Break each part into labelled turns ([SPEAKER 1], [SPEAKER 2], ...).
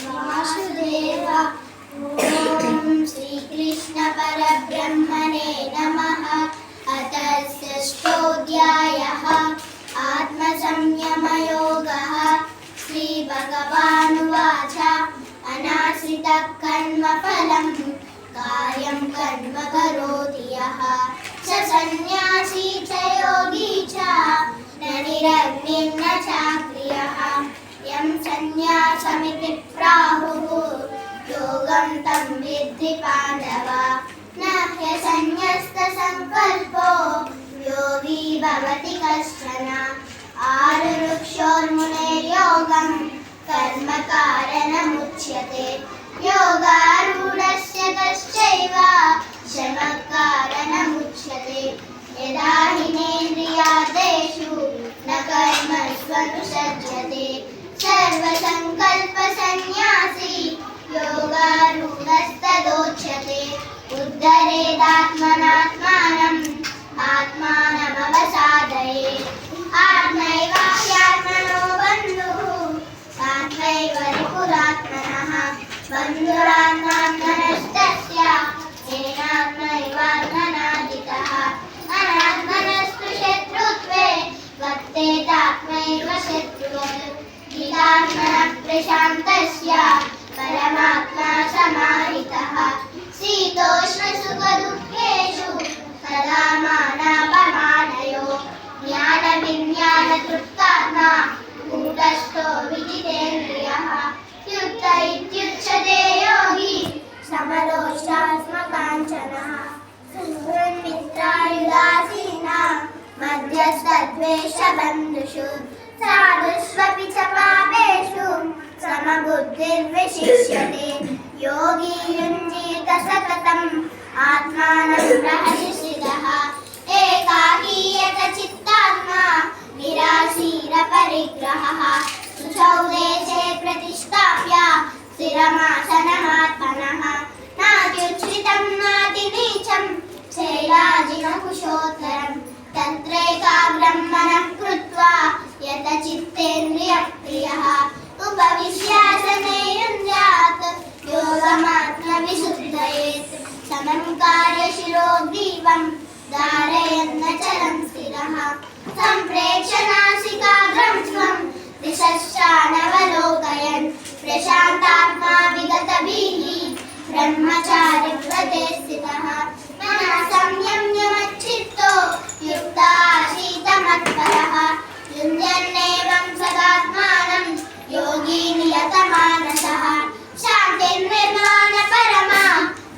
[SPEAKER 1] वासुदेव। ॐ श्रीकृष्ण परब्रह्मणे नमः। अथ षष्ठोऽध्यायः आत्मसंयमयोगः। श्रीभगवानुवाच अनाश्रितः कर्मफलं कार्यं कर्म करोति यः स सन्न्यासी च योगी च न निरग्निर्न चाक्रियः। यं सन्न्यासमिति प्राहुः योगं तं विद्धि पाण्डव। न ह्यसन्न्यस्तसङ्कल्पो योगी भवति कश्चन। आरुरुक्षोर्मुनेर्योगं कर्म कारणमुच्यते। योगारूढस्य तश्चैव शमः कारणमुच्यते। यदा हिनेन्द्रियादेषु न कर्मष्वनुसज्जते सर्वसङ्कल्पसन्न्यासी योगारूढस्तदोच्यते। उद्धरेदात्मनात्मानम् आत्मानमवसादयेत्। आत्मैव ह्यात्मनो बन्धुः आत्मैव रिपुरात्मनः। बन्धुरात्मात्मनस्तस्य येनात्मैवात्मनाजितः। अनात्मनस्तु शत्रुत्वे वर्तेतात्मैव शत्रुवत्। जितात्मनः प्रशान्तस्य परमात्मा समाहितः। शीतोष्णसुखदुःखेषु सदा मानापमानयो। ज्ञानविज्ञानतृप्तात्मा कूटस्थो विजितेन्द्रियः। युक्त इत्युच्यते योगी समलोष्टास्मकाञ्चनः। सुहृन्मित्रायुदासीना मध्यस्थद्वेषबन्धुषु। साधुष्वपि च पापेषु समबुद्धिर्विशिष्यते। योगी युञ्जीत सततम् आत्मानं रहसितः। एकाकीयत चित्तात्मा निराशीरपरिग्रहः। शुचौ देशे प्रतिष्ठाप्य स्थिरमासनमात्मनः। नात्युच्छ्रितं नातिनीचं शैलाजिनकुशोत्तरम्। तत्रैकाग्रं मनः कृत्वा यतचित्तेन्द्रियप्रियः। उपविश्यासने युञ्जात् योगमात्मविशुद्धयेत्। समं कार्यशिरो ग्रीवं धारयन्नचलं स्थिरः। सम्प्रेक्ष्य नासिकाग्रं स्वं दिशश्चानवलोकयन्। प्रशान्तात्मा विगतभिः ब्रह्मचारिव्रते स्थितः। मनः संयम्य मच्चित्तो युक्तासीतमत्परः। युञ्जन्नेवं सदात्मानं योगी नियतमानसः। शान्तिर्निर्वाणपरमा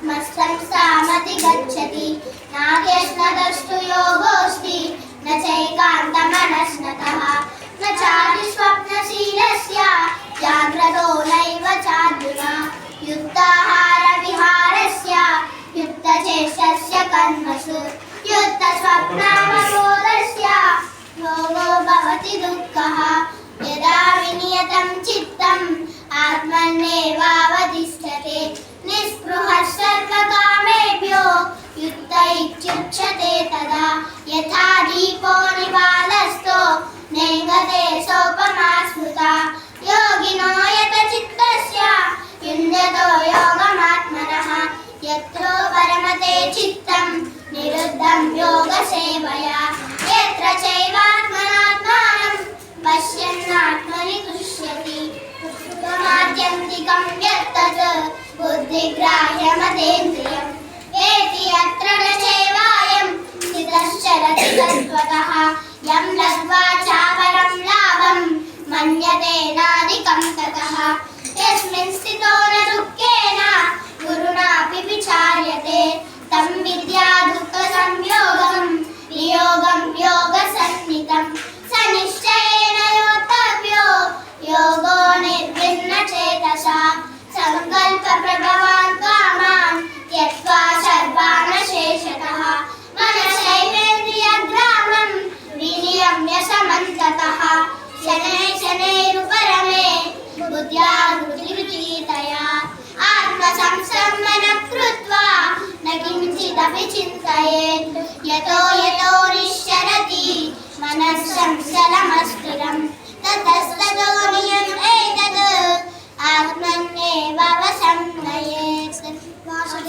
[SPEAKER 1] मस्तं सामति गच्छति। नाद्यश्नतस्तु योगोऽस्ति न चैकान्तमनस्नतः। न चादिस्वप्नशीलस्य जाग्रतो नैव चार्जुन। युक्ताहारविहारस्य युक्तचेष्टस्य कर्मसु। युक्तस्वप्नावबोधस्य योगो भवति दुःखः। यदा विनियतं चित्तम् आत्मन्नेवावतिष्ठते। निःस्पृहः सर्वकामेभ्यो युक्त इत्युच्यते तदा। यथा दीपो निवालस्तो नेङ्गते सोपमा स्मृता। योगिनो यतचित्तस्य युञ्जतो योगमात्मनः। यत्रो परमते चित्तं निरुद्धं योगसेवया। यत्र चैवात्मनात्मानं पश्यन्नात्मनि तुष्यति। सुखमात्यन्तिकं यत्तत् बुद्धिग्राह्यमतीन्द्रियम्। एति यत्र न चैवायं स्थितश्चरति तत्त्वतः। यं लब्ध्वा चापरं लाभं मन्यते नाधिकं ततः। यस्मिन् स्थितो न दुःखेन गुरुणापि विचार्यते। तं विद्या दुःखसंयोगं वियोगं योगसन्निधं। स निश्चयेन योक्तव्यो योगो निर्भिन्नचेतसा। सङ्कल्पप्रभवान् कामान् त्यक्त्वा सर्वान् शेषतः। मनसैवेन्द्रियग्रामं विनियम्य समन्ततः। शनैः शनैरुपरमे बुद्ध्या धृतिरुचितया। आत्मसंसंमनः कृत्वा न किञ्चिदपि चिन्तयेत्। यतो यतो निश्चरति मनः संचलमस्थिरम्। ततस्ततो नियम् एतत् आत्मन्य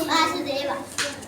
[SPEAKER 1] వాసుదేవ